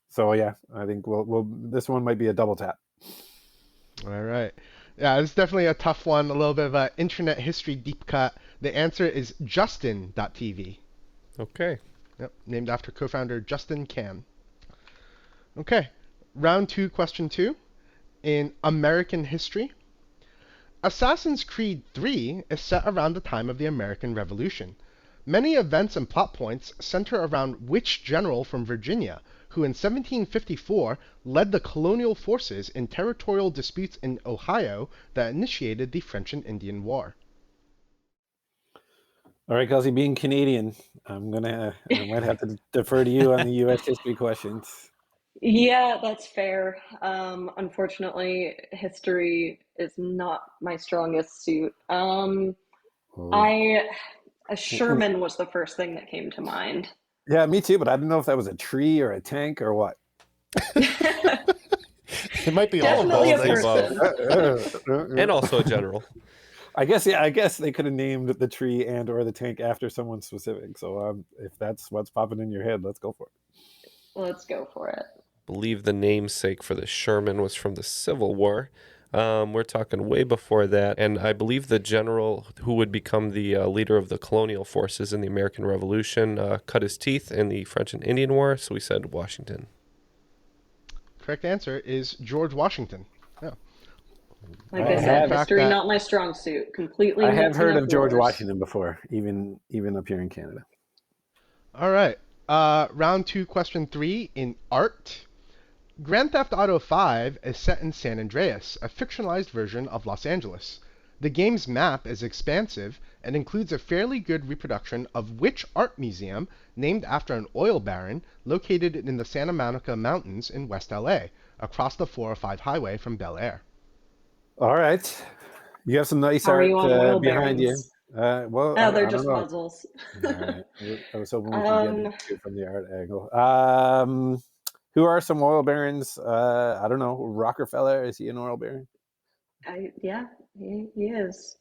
So yeah, I think we'll this one might be a double tap. All right. Yeah, it's definitely a tough one. A little bit of an internet history deep cut. The answer is Justin.tv. Okay. Yep, named after co-founder Justin Kan. Okay, round 2, question 2. In American history, Assassin's Creed 3 is set around the time of the American Revolution. Many events and plot points center around which general from Virginia, who in 1754 led the colonial forces in territorial disputes in Ohio that initiated the French and Indian War. All right, Kelsey, being Canadian, I might have to defer to you on the U.S. history questions. Yeah, that's fair. Unfortunately, history is not my strongest suit. Sherman was the first thing that came to mind. Yeah, me too, but I don't know if that was a tree or a tank or what. It might be Definitely all a of person. And also a general. I guess they could have named the tree and or the tank after someone specific. So if that's what's popping in your head, let's go for it. Let's go for it. Believe the namesake for the Sherman was from the Civil War. We're talking way before that, and I believe the general who would become the leader of the colonial forces in the American Revolution cut his teeth in the French and Indian War, so we said Washington. Correct answer is George Washington. Yeah. Like I said, history not my strong suit. Completely. I have heard of George Washington before, even up here in Canada. All right. Round 2, question 3 in art. Grand Theft Auto 5 is set in San Andreas, a fictionalized version of Los Angeles. The game's map is expansive and includes a fairly good reproduction of which art museum named after an oil baron located in the Santa Monica Mountains in West LA, across the 405 highway from Bel Air. All right. You have some nice How are art you on oil behind barons? you. They're just puzzles. All right. I was hoping we could get it from the art angle. Who are some oil barons? I don't know. Rockefeller, is he an oil baron? Yeah, he is.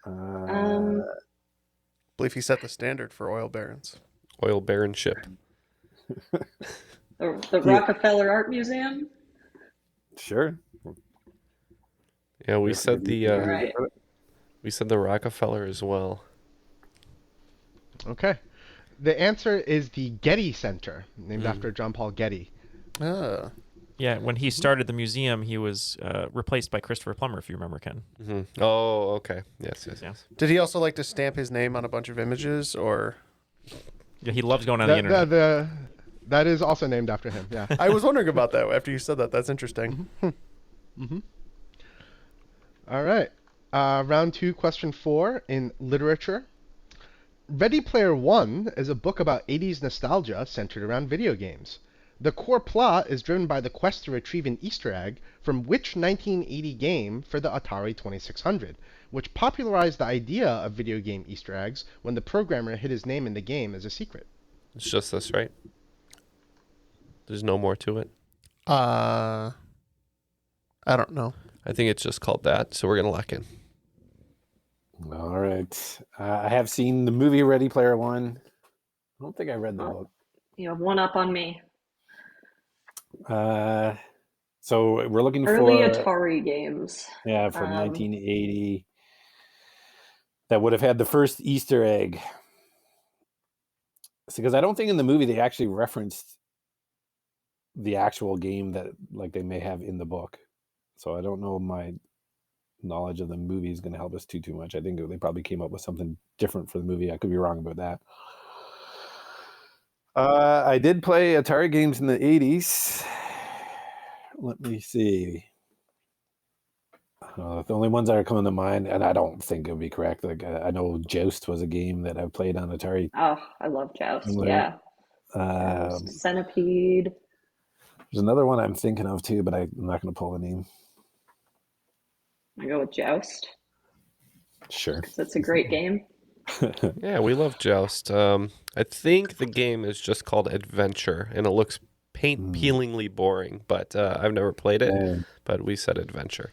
I believe he set the standard for oil barons. Oil baronship. The Rockefeller Art Museum? Sure. Yeah, we said Right. we said the Rockefeller as well. Okay. The answer is the Getty Center, named after John Paul Getty. Yeah, when he started the museum, he was replaced by Christopher Plummer, if you remember, Ken. Mm-hmm. Oh, okay. Yes. Did he also like to stamp his name on a bunch of images, or? Yeah, he loves going on the internet. That is also named after him, yeah. I was wondering about that after you said that. That's interesting. All right. Round 2, question 4 in literature. Ready Player One is a book about 80s nostalgia centered around video games. The core plot is driven by the quest to retrieve an Easter egg from which 1980 game for the Atari 2600, which popularized the idea of video game Easter eggs when the programmer hid his name in the game as a secret. It's just this, right? There's no more to it? I don't know. I think it's just called that, so we're going to lock in. All right. I have seen the movie Ready Player One. I don't think I read the book. You have one up on me. So we're looking early for Atari games. Yeah, from 1980. That would have had the first Easter egg. Because I don't think in the movie they actually referenced the actual game that like they may have in the book. So I don't know if my knowledge of the movie is going to help us too much. I think they probably came up with something different for the movie. I could be wrong about that. I did play Atari games in the 80s. Let me see. The only ones that are coming to mind, and I don't think it would be correct. Like I know Joust was a game that I played on Atari. Oh, I love Joust. Yeah. Centipede. There's another one I'm thinking of too, but I'm not going to pull the name. I go with Joust. Sure. That's a great game. Yeah, we love Joust. I think the game is just called Adventure, and it looks paint-peelingly boring, but I've never played it, but we said Adventure.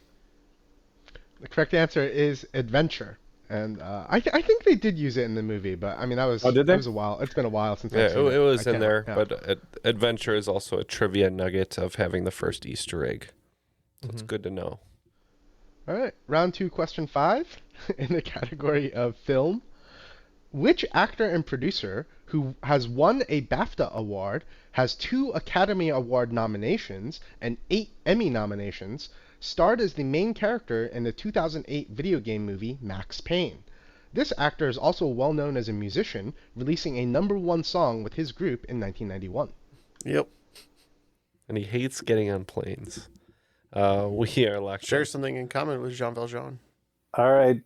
The correct answer is adventure. And I think they did use it in the movie, but I mean that did they? was a while. It's been a while since Yeah, I've seen it was I in can't- there, yeah. but adventure is also a trivia nugget of having the first Easter egg. So it's good to know. All right, round 2, question 5, in the category of film. Which actor and producer who has won a BAFTA award, has 2 Academy Award nominations, and 8 Emmy nominations, starred as the main character in the 2008 video game movie Max Payne? This actor is also well known as a musician, releasing a #1 song with his group in 1991. Yep. And he hates getting on planes. We are locked. Share something in common with Jean Valjean. All right,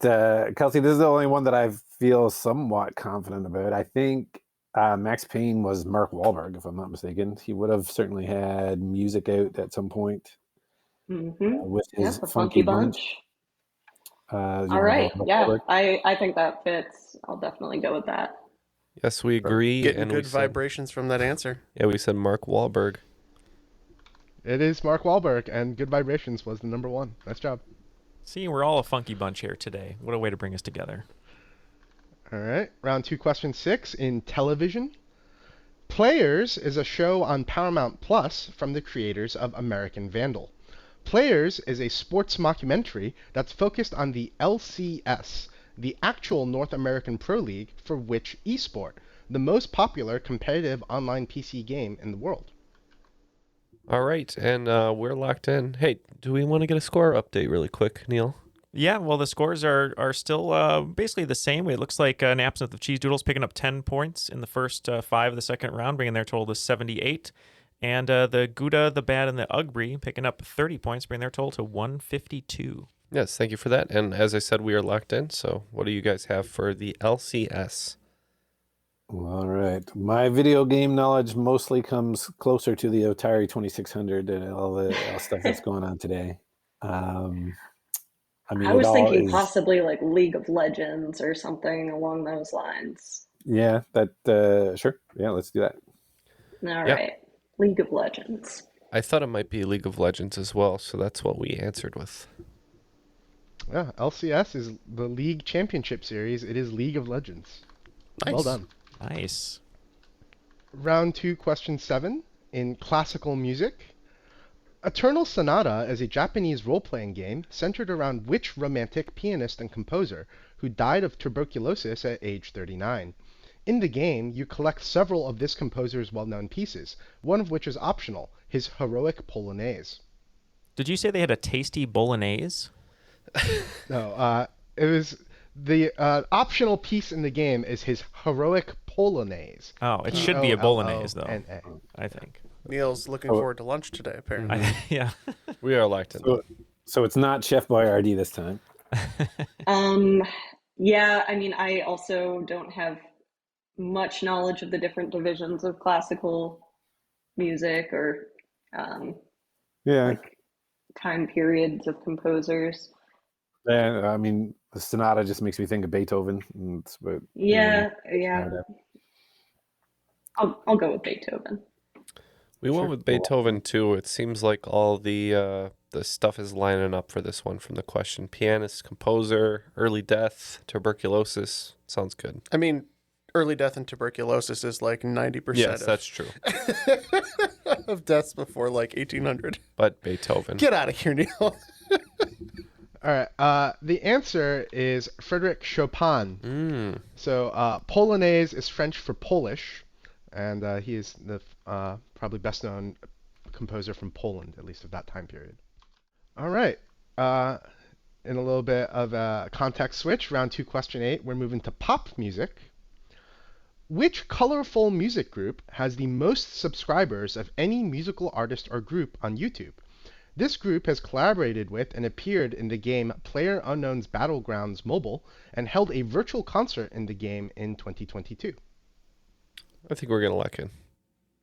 Kelsey, this is the only one that I feel somewhat confident about. I think Max Payne was Mark Wahlberg, if I'm not mistaken. He would have certainly had music out at some point with his the Funky Bunch. All right, yeah, I think that fits. I'll definitely go with that. Yes, we agree. Getting and good we said, vibrations from that answer. yeah, we said Mark Wahlberg. It is Mark Wahlberg, and Good Vibrations was the #1. Nice job. See, we're all a funky bunch here today. What a way to bring us together. All right, round 2, question 6, in television. Players is a show on Paramount Plus from the creators of American Vandal. Players is a sports mockumentary that's focused on the LCS, the actual North American Pro League for which esport, the most popular competitive online PC game in the world. All right, and we're locked in. Hey, do we want to get a score update really quick, Neal? Yeah, well, the scores are still basically the same. It looks like an absinthe of Cheese Doodles picking up 10 points in the first 5 of the second round, bringing their total to 78. And the Gouda, the Bad, and the Ugbri picking up 30 points, bringing their total to 152. Yes, thank you for that. And as I said, we are locked in. So what do you guys have for the LCS? All right. My video game knowledge mostly comes closer to the Atari 2600 and all the stuff that's going on today. I was thinking possibly like League of Legends or something along those lines. Yeah, that sure. Yeah, let's do that. All right. League of Legends. I thought it might be League of Legends as well, so that's what we answered with. Yeah, LCS is the League Championship Series. It is League of Legends. Nice. Well done. Nice. Round 2, question 7, in classical music. Eternal Sonata is a Japanese role-playing game centered around which romantic pianist and composer who died of tuberculosis at age 39. In the game, you collect several of this composer's well-known pieces, one of which is optional, his heroic Polonaise. Did you say they had a tasty bolognese? No, it was the optional piece in the game is his heroic Polonaise. Oh, it should be a bolognese, though, P-O-L-O-N-A. I think. Neal's looking forward to lunch today, apparently. Yeah. We are locked in. So it's not Chef Boyardee this time. Yeah, I mean, I also don't have much knowledge of the different divisions of classical music or like time periods of composers. Yeah, I mean, the sonata just makes me think of Beethoven. And it's about, Yeah. I'll go with Beethoven. We went with Beethoven too. It seems like all the stuff is lining up for this one from the question. Pianist, composer, early death, tuberculosis. Sounds good. I mean, early death and tuberculosis is like 90%. Yes, that's true. of deaths before like 1800. But Beethoven. Get out of here, Neal. All right. The answer is Frédéric Chopin. So Polonaise is French for Polish, and he is the probably best known composer from Poland, at least of that time period. All right. In a little bit of a context switch, round 2, question 8, we're moving to pop music. Which colorful music group has the most subscribers of any musical artist or group on YouTube? This group has collaborated with and appeared in the game PlayerUnknown's Battlegrounds Mobile and held a virtual concert in the game in 2022. I think we're going to lock in.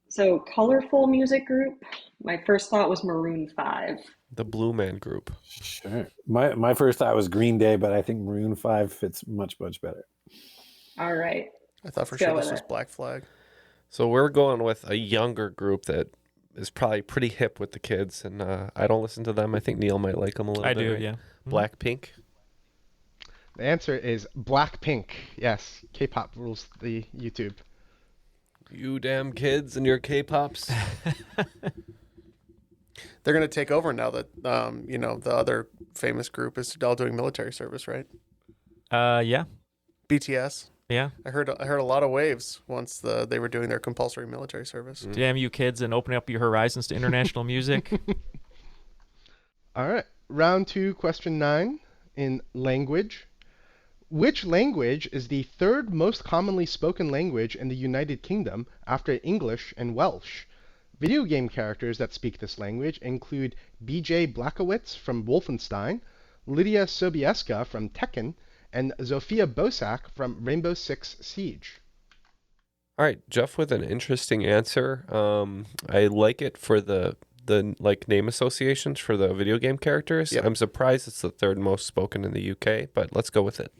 So, colorful music group. My first thought was Maroon 5. The Blue Man Group. Sure. My first thought was Green Day, but I think Maroon 5 fits much, much better. All right. I thought for sure this was Black Flag. So we're going with a younger group that is probably pretty hip with the kids, and I don't listen to them. I think Neal might like them a little bit. I do, right? yeah. Blackpink. The answer is Blackpink. Yes, K-pop rules the YouTube. You damn kids and your K-pops. They're going to take over now that, the other famous group is all doing military service, right? Yeah. BTS. Yeah. I heard a lot of waves once they were doing their compulsory military service. Damn you kids, and opening up your horizons to international music. All right. Round 2, question 9 in language. Which language is the third most commonly spoken language in the United Kingdom after English and Welsh? Video game characters that speak this language include BJ Blazkowicz from Wolfenstein, Lydia Sobieska from Tekken, and Zofia Bosak from Rainbow Six Siege. All right, Jeff with an interesting answer. I like it for the name associations for the video game characters. Yep. I'm surprised it's the third most spoken in the UK, but let's go with it.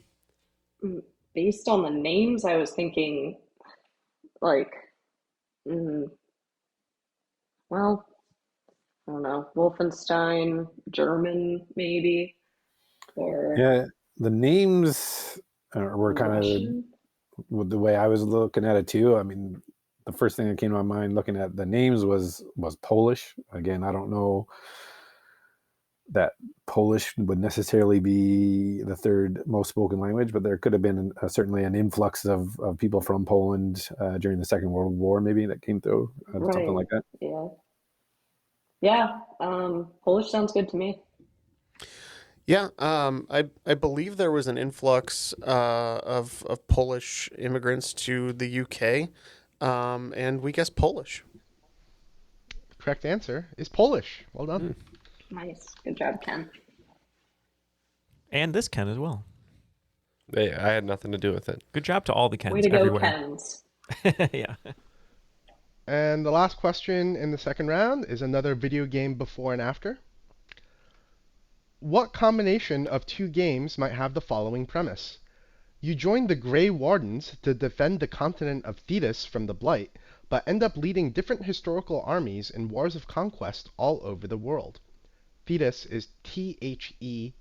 Based on the names, I was thinking, well, I don't know, Wolfenstein, German, maybe, or Yeah, the names were kind Russian. of the way I was looking at it too. I mean, the first thing that came to my mind looking at the names was Polish. Again, I don't know that Polish would necessarily be the third most spoken language, but there could have been certainly an influx of people from Poland during the Second World War, maybe, that came through, something Right. like that. Yeah. Polish sounds good to me. Yeah, I believe there was an influx of Polish immigrants to the UK, and we guessed Polish. Correct answer is Polish. Well done. Nice. Good job, Ken. And this Ken as well. Hey, I had nothing to do with it. Good job to all the Kens Way to go, everywhere. Kens. Yeah. And the last question in the second round is another video game before and after. What combination of two games might have the following premise? You join the Grey Wardens to defend the continent of Thetis from the Blight, but end up leading different historical armies in wars of conquest all over the world. Thetis is Thedas.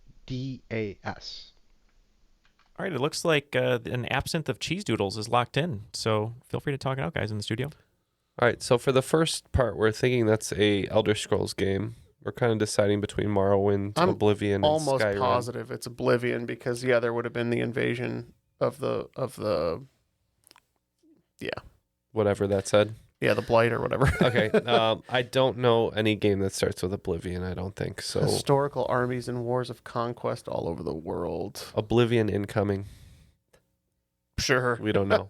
All right, it looks like an absinthe of cheese doodles is locked in, so feel free to talk it out, guys, in the studio. All right, so for the first part, we're thinking that's a Elder Scrolls game. We're kind of deciding between Morrowind, I'm Oblivion, almost and Skyrim. positive it's Oblivion because there would have been the invasion of the Whatever that said. the Blight or whatever. Okay, I don't know any game that starts with Oblivion, I don't think. So Historical armies and wars of conquest all over the world. Oblivion incoming. Sure. We don't know.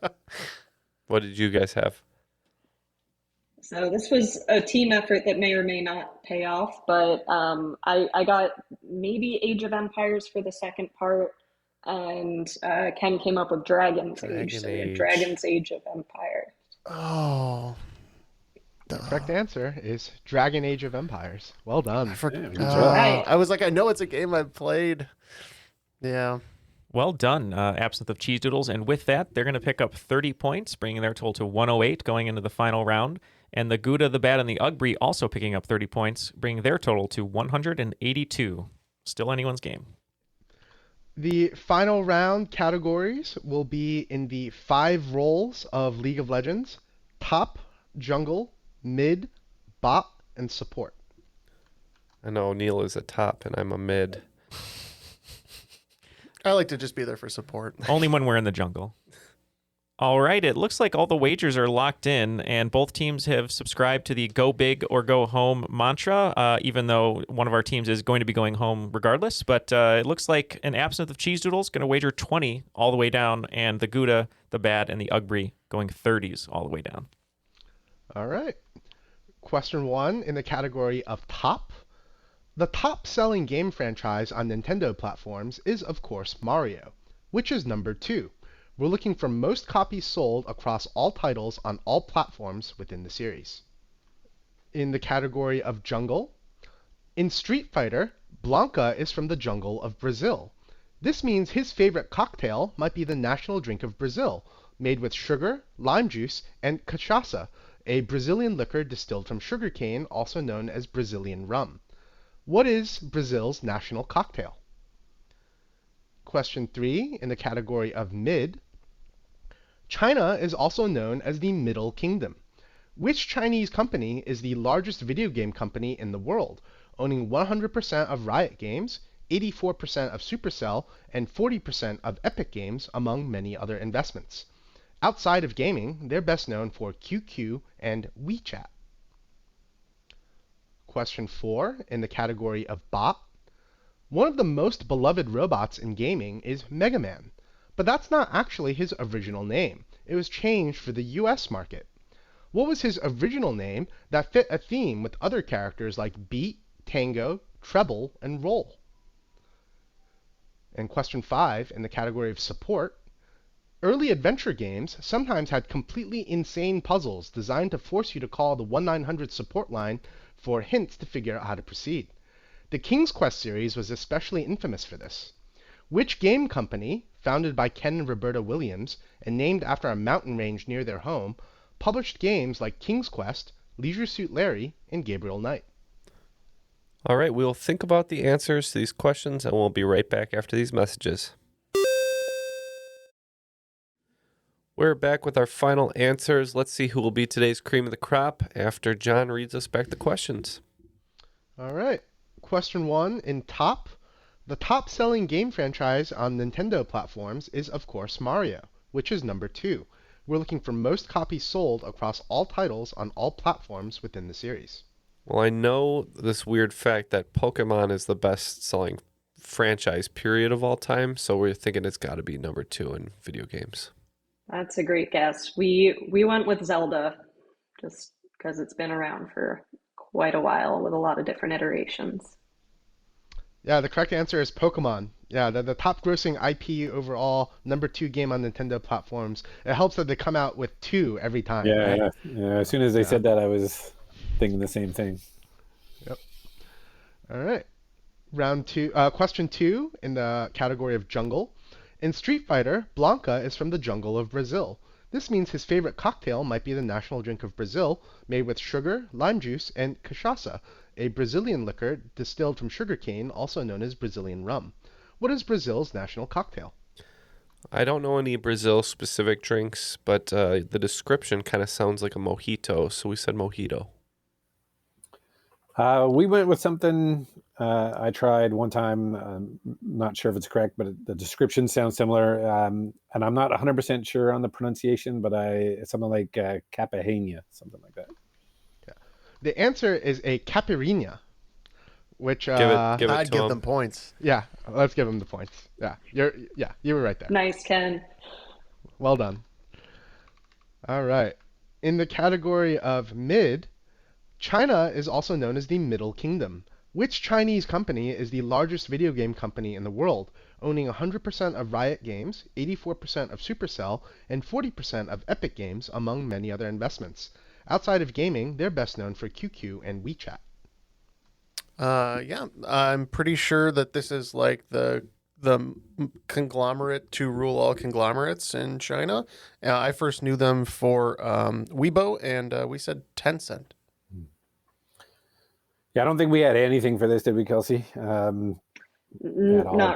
What did you guys have? So this was a team effort that may or may not pay off, but I got maybe Age of Empires for the second part, and Ken came up with Dragon's Age. So we had Dragon's Age of Empires. Oh. The correct answer is Dragon Age of Empires. Well done. Right. I was like, I know it's a game I've played. Yeah. Well done, absinthe of cheese doodles. And with that, they're going to pick up 30 points, bringing their total to 108 going into the final round. And the Gouda, the Bad, and the Ugbri also picking up 30 points, bringing their total to 182. Still anyone's game. The final round categories will be in the 5 roles of League of Legends: top, jungle, mid, bot, and support. I know Neal is a top and I'm a mid. I like to just be there for support. Only when we're in the jungle. All right, it looks like all the wagers are locked in, and both teams have subscribed to the go big or go home mantra, even though one of our teams is going to be going home regardless. But it looks like an absinthe of cheese doodles going to wager 20 all the way down, and the Gouda, the Bad, and the Ugbri going 30s all the way down. All right. Question 1 in the category of top. The top-selling game franchise on Nintendo platforms is, of course, Mario, which is number 2. We're looking for most copies sold across all titles on all platforms within the series. In the category of jungle, in Street Fighter, Blanca is from the jungle of Brazil. This means his favorite cocktail might be the national drink of Brazil, made with sugar, lime juice, and cachaça, a Brazilian liquor distilled from sugarcane, also known as Brazilian rum. What is Brazil's national cocktail? Question 3, in the category of mid. China is also known as the Middle Kingdom. Which Chinese company is the largest video game company in the world, owning 100% of Riot Games, 84% of Supercell, and 40% of Epic Games, among many other investments? Outside of gaming, they're best known for QQ and WeChat. Question 4, in the category of bot. One of the most beloved robots in gaming is Mega Man, but that's not actually his original name. It was changed for the US market. What was his original name that fit a theme with other characters like beat, tango, treble, and roll? And question 5, in the category of support. Early adventure games sometimes had completely insane puzzles designed to force you to call the 1-900 support line for hints to figure out how to proceed. The King's Quest series was especially infamous for this. Which game company, founded by Ken and Roberta Williams and named after a mountain range near their home, published games like King's Quest, Leisure Suit Larry, and Gabriel Knight? All right, we'll think about the answers to these questions, and we'll be right back after these messages. We're back with our final answers. Let's see who will be today's cream of the crop after John reads us back the questions. All right. Question 1, in top. The top-selling game franchise on Nintendo platforms is, of course, Mario, which is number 2. We're looking for most copies sold across all titles on all platforms within the series. Well, I know this weird fact that Pokemon is the best-selling franchise period of all time, so we're thinking it's got to be number 2 in video games. That's a great guess. We went with Zelda just because it's been around for quite a while with a lot of different iterations. Yeah, the correct answer is Pokemon. Yeah, the top grossing IP overall, number 2 game on Nintendo platforms. It helps that they come out with 2 every time. Yeah. As soon as they said that, I was thinking the same thing. Yep. All right. Question 2 in the category of jungle. In Street Fighter, Blanca is from the jungle of Brazil. This means his favorite cocktail might be the national drink of Brazil, made with sugar, lime juice, and cachaça, a Brazilian liquor distilled from sugarcane, also known as Brazilian rum. What is Brazil's national cocktail? I don't know any Brazil-specific drinks, but the description kind of sounds like a mojito, so we said mojito. We went with something I tried one time. Not sure if it's correct, but the description sounds similar. And I'm not 100% sure on the pronunciation, but it's something like caipirinha, something like that. Yeah. The answer is a caipirinha, which I'd give them points. Yeah, let's give them the points. Yeah, you were right there. Nice, Ken. Well done. All right. In the category of mid, China is also known as the Middle Kingdom. Which Chinese company is the largest video game company in the world, owning 100% of Riot Games, 84% of Supercell, and 40% of Epic Games, among many other investments? Outside of gaming, they're best known for QQ and WeChat. Yeah, I'm pretty sure that this is like the conglomerate to rule all conglomerates in China. I first knew them for Weibo, and we said Tencent. Yeah, I don't think we had anything for this, did we, Kelsey? Not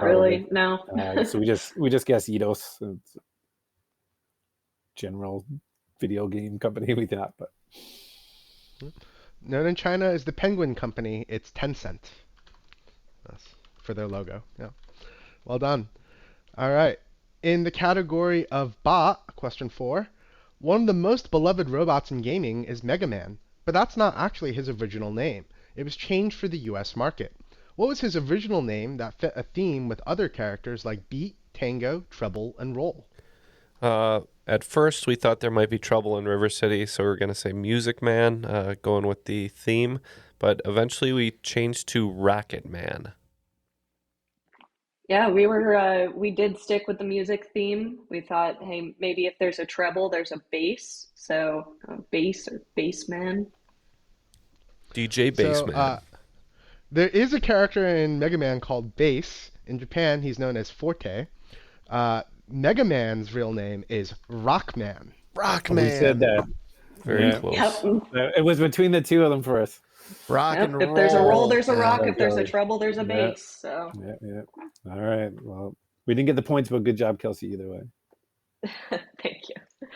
really, no. So we just guessed Eidos. It's a general video game company, we thought, but known in China as the Penguin Company, it's Tencent. That's for their logo. Yeah. Well done. All right. In the category of bot, question 4, one of the most beloved robots in gaming is Mega Man, but that's not actually his original name. It was changed for the US market. What was his original name that fit a theme with other characters like beat, tango, treble, and roll? At first, we thought there might be trouble in River City, so we were going to say Music Man, going with the theme. But eventually, we changed to Rocket Man. Yeah, we did stick with the music theme. We thought, hey, maybe if there's a treble, there's a bass. So bass or bassman. DJ Bassman. So, there is a character in Mega Man called Bass. In Japan, he's known as Forte. Mega Man's real name is Rockman. Rockman. We said that. Very close. Yep. It was between the two of them for us. Rock Yep. and roll. If there's a roll, there's a rock. Yeah. If there's a treble, there's a Yeah. bass. So Yeah. All right. Well, we didn't get the points, but good job, Kelsey, either way. thank you.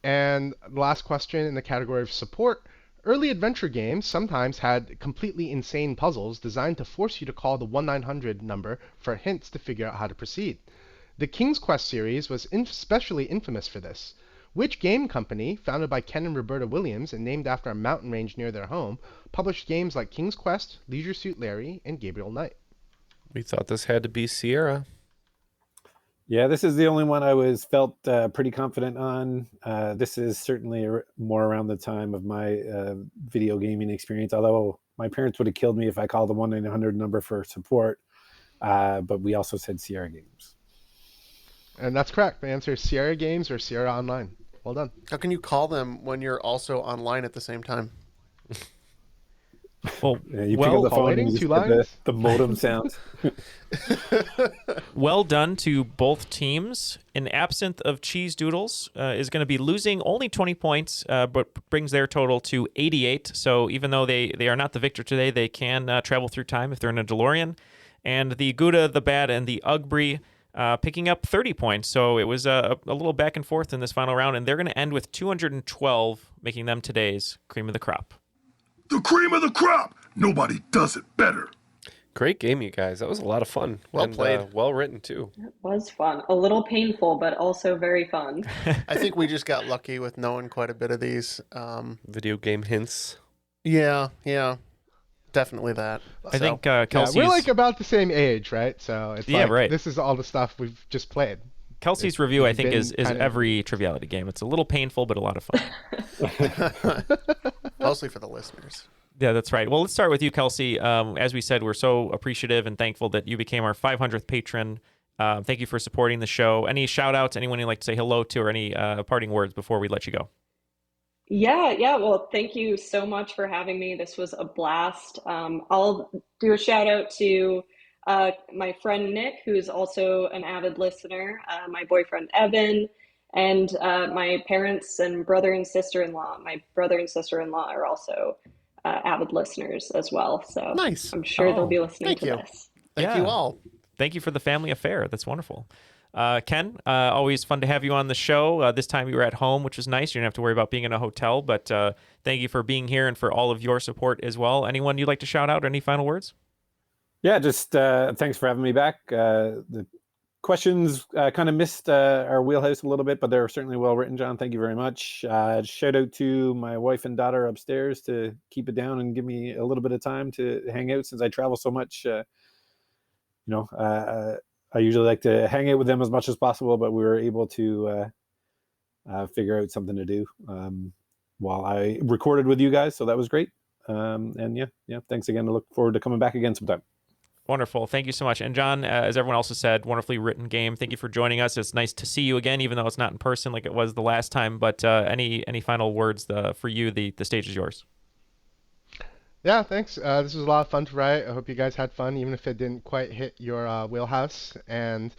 And the last question in the category of support. Early adventure games sometimes had completely insane puzzles designed to force you to call the 1-900 number for hints to figure out how to proceed. The King's Quest series was especially infamous for this. Which game company, founded by Ken and Roberta Williams and named after a mountain range near their home, published games like King's Quest, Leisure Suit Larry, and Gabriel Knight? We thought this had to be Sierra. Yeah, this is the only one I felt pretty confident on. This is certainly more around the time of my video gaming experience, although my parents would have killed me if I called the 1-900 number for support. But we also said Sierra Games. And that's correct. The answer is Sierra Games or Sierra Online. Well done. How can you call them when you're also online at the same time? Well, yeah, you pick up the phone and you just get the modem sound. Well done to both teams. An absinthe of cheese doodles is going to be losing only 20 points, but brings their total to 88. So even though they are not the victor today, they can travel through time if they're in a DeLorean. And the Gouda, the Bad, and the Ugbree picking up 30 points. So it was a little back and forth in this final round, and they're going to end with 212, making them today's cream of the crop. The cream of the crop! Nobody does it better. Great game, you guys. That was a lot of fun. Well played. Well written, too. It was fun. A little painful, but also very fun. I think we just got lucky with knowing quite a bit of these. Video game hints. Yeah. Definitely that. I think Kelsey's... Yeah, we're like about the same age, right? So it's right. This is all the stuff we've just played. Kelsey's review, I think, is every Triviality game. It's a little painful, but a lot of fun. Mostly for the listeners. Yeah, that's right. Well, let's start with you, Kelsey. As we said, we're so appreciative and thankful that you became our 500th patron. Thank you for supporting the show. Any shout-outs, anyone you'd like to say hello to, or any parting words before we let you go? Yeah. Well, thank you so much for having me. This was a blast. I'll do a shout-out to my friend Nick, who's also an avid listener, my boyfriend Evan, and my parents and brother and sister-in-law. My brother and sister-in-law are also avid listeners as well. So nice. I'm sure they'll be listening to this. Thank you all. Thank you for the family affair. That's wonderful. Ken, always fun to have you on the show. This time you were at home, which was nice. You didn't have to worry about being in a hotel, but thank you for being here and for all of your support as well. Anyone you'd like to shout out? Any final words? Yeah, just thanks for having me back. The questions kind of missed our wheelhouse a little bit, but they were certainly well written, John. Thank you very much. Shout out to my wife and daughter upstairs to keep it down and give me a little bit of time to hang out since I travel so much. I usually like to hang out with them as much as possible, but we were able to figure out something to do while I recorded with you guys. So that was great. And thanks again. I look forward to coming back again sometime. Wonderful. Thank you so much. And John, as everyone else has said, wonderfully written game. Thank you for joining us. It's nice to see you again, even though it's not in person like it was the last time. But any final words for you? The stage is yours. Yeah, thanks. This was a lot of fun to write. I hope you guys had fun, even if it didn't quite hit your wheelhouse. And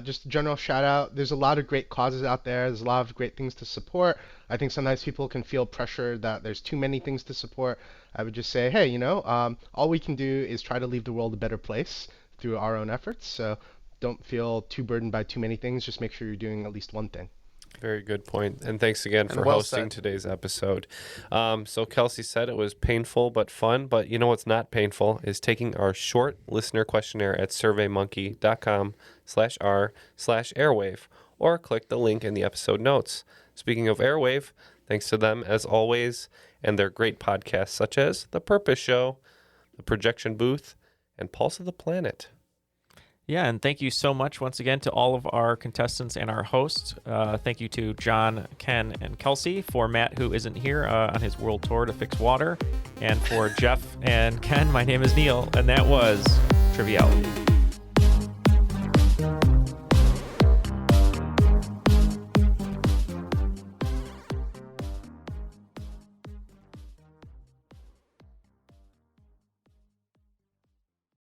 just a general shout out. There's a lot of great causes out there. There's a lot of great things to support. I think sometimes people can feel pressure that there's too many things to support. I would just say, hey, all we can do is try to leave the world a better place through our own efforts. So don't feel too burdened by too many things. Just make sure you're doing at least one thing. Very good point. And thanks again for hosting today's episode. So Kelsey said it was painful but fun, but you know what's not painful is taking our short listener questionnaire at surveymonkey.com/r/airwave or click the link in the episode notes. Speaking of Airwave, thanks to them as always and their great podcasts such as The Purpose Show, The Projection Booth, and Pulse of the Planet. Yeah, and thank you so much once again to all of our contestants and our hosts. Thank you to John, Ken, and Kelsey. For Matt, who isn't here on his world tour to fix water. And for Jeff and Ken, my name is Neal, and that was Triviality.